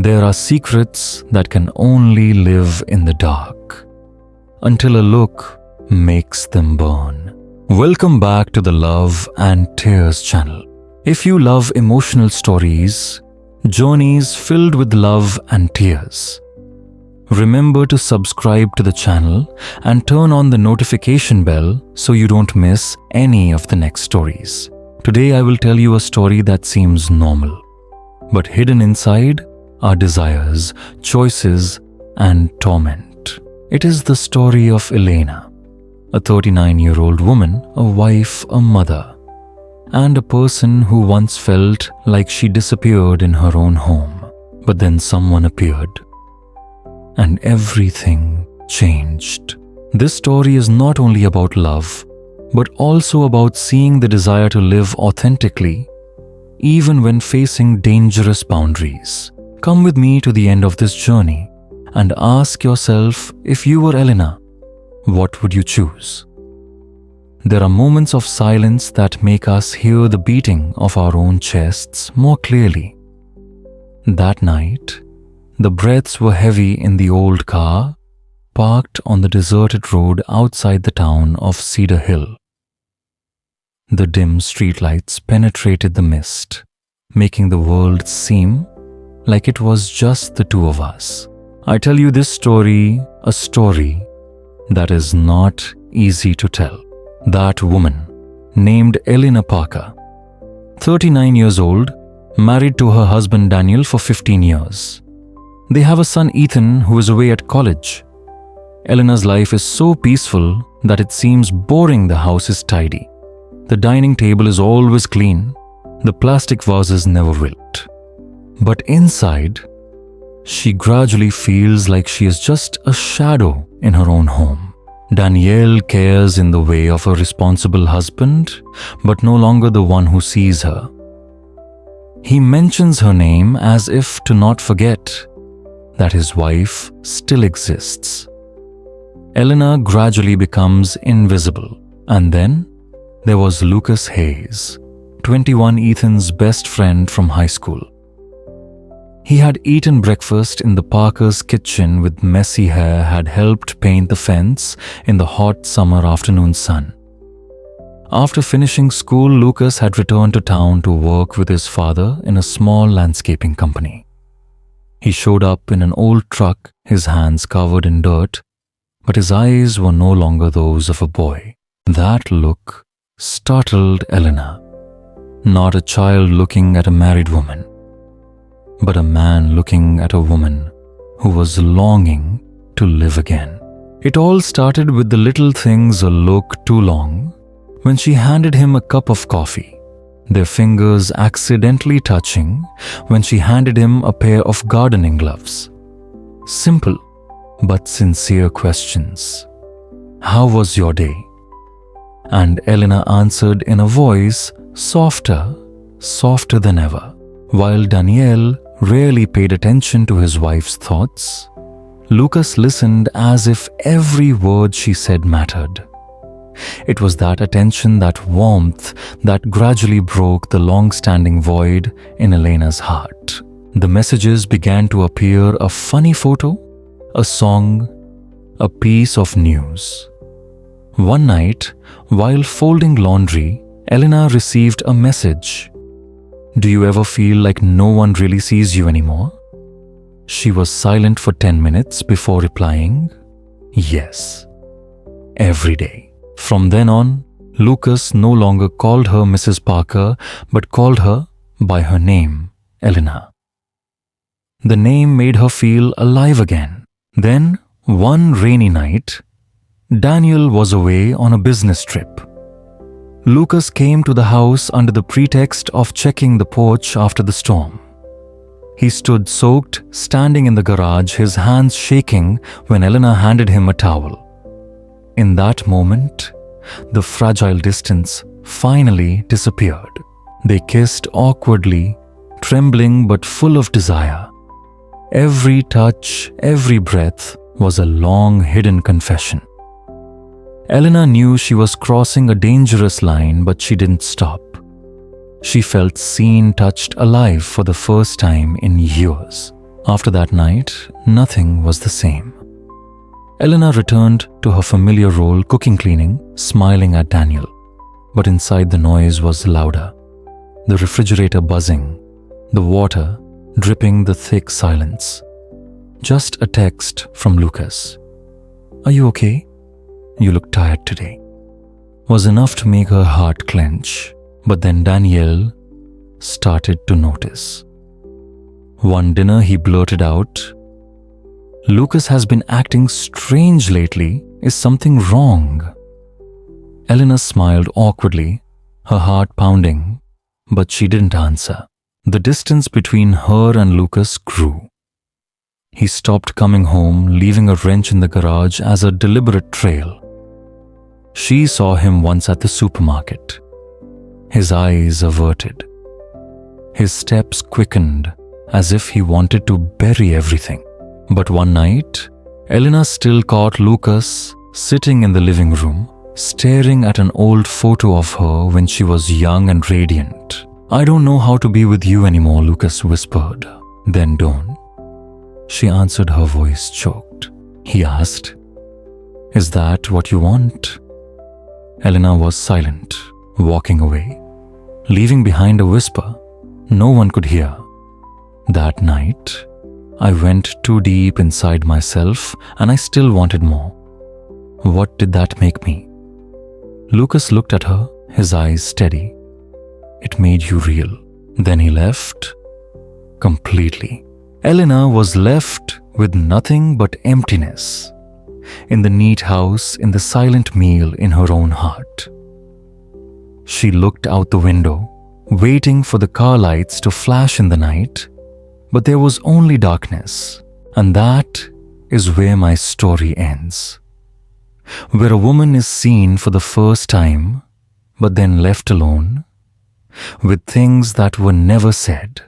There are secrets that can only live in the dark, until a look makes them burn. Welcome back to the Love and Tears channel. If you love emotional stories, journeys filled with love and tears, remember to subscribe to the channel and turn on the notification bell so you don't miss any of the next stories. Today I will tell you a story that seems normal, but hidden inside are desires, choices, and torment. It is the story of Elena, a 39-year-old woman, a wife, a mother, and a person who once felt like she disappeared in her own home. But then someone appeared, and everything changed. This story is not only about love, but also about seeing the desire to live authentically, even when facing dangerous boundaries. Come with me to the end of this journey and ask yourself, if you were Elena, what would you choose? There are moments of silence that make us hear the beating of our own chests more clearly. That night, the breaths were heavy in the old car, parked on the deserted road outside the town of Cedar Hill. The dim streetlights penetrated the mist, making the world seem like it was just the two of us. I tell you this story, a story that is not easy to tell. That woman, named Elena Parker, 39 years old, married to her husband Daniel for 15 years. They have a son Ethan who is away at college. Elena's life is so peaceful that it seems boring. The house is tidy. The dining table is always clean. The plastic vases never wilt. But inside, she gradually feels like she is just a shadow in her own home. Daniel cares in the way of a responsible husband, but no longer the one who sees her. He mentions her name as if to not forget that his wife still exists. Elena gradually becomes invisible. And then there was Lucas Hayes, 21, Ethan's best friend from high school. He had eaten breakfast in the Parker's kitchen with messy hair, had helped paint the fence in the hot summer afternoon sun. After finishing school, Lucas had returned to town to work with his father in a small landscaping company. He showed up in an old truck, his hands covered in dirt, but his eyes were no longer those of a boy. That look startled Elena. Not a child looking at a married woman, but a man looking at a woman who was longing to live again. It all started with the little things a look too long when she handed him a cup of coffee, their fingers accidentally touching when she handed him a pair of gardening gloves. Simple but sincere questions. How was your day? And Elena answered in a voice softer than ever. While Daniel rarely paid attention to his wife's thoughts, Lucas listened as if every word she said mattered. It was that attention, that warmth, that gradually broke the long-standing void in Elena's heart. The messages began to appear: a funny photo, a song, a piece of news. One night, while folding laundry, Elena received a message. Do you ever feel like no one really sees you anymore? She was silent for 10 minutes before replying, yes, every day. From then on, Lucas no longer called her Mrs. Parker, but called her by her name, Elena. The name made her feel alive again. Then, one rainy night, Daniel was away on a business trip. Lucas came to the house under the pretext of checking the porch after the storm. He stood soaked, standing in the garage, his hands shaking when Elena handed him a towel. In that moment, the fragile distance finally disappeared. They kissed awkwardly, trembling but full of desire. Every touch, every breath was a long hidden confession. Elena knew she was crossing a dangerous line, but she didn't stop. She felt seen, touched, alive for the first time in years. After that night, nothing was the same. Elena returned to her familiar role, cooking, cleaning, smiling at Daniel. But inside the noise was louder. The refrigerator buzzing, the water dripping, the thick silence. Just a text from Lucas. "Are you okay? You look tired today." Was enough to make her heart clench. But then Daniel started to notice. One dinner he blurted out, "Lucas has been acting strange lately. Is something wrong?" Elena smiled awkwardly, her heart pounding, but she didn't answer. The distance between her and Lucas grew. He stopped coming home, leaving a wrench in the garage as a deliberate trail. She saw him once at the supermarket, his eyes averted. His steps quickened as if he wanted to bury everything. But one night, Elena still caught Lucas sitting in the living room, staring at an old photo of her when she was young and radiant. "I don't know how to be with you anymore," Lucas whispered. "Then don't." She answered, her voice choked. He asked, "Is that what you want?" Elena was silent, walking away, leaving behind a whisper no one could hear. That night, I went too deep inside myself and I still wanted more. What did that make me? Lucas looked at her, his eyes steady. "It made you real." Then he left completely. Elena was left with nothing but emptiness. In the neat house, in the silent meal in her own heart. She looked out the window, waiting for the car lights to flash in the night, but there was only darkness. And that is where my story ends. Where a woman is seen for the first time, but then left alone, with things that were never said.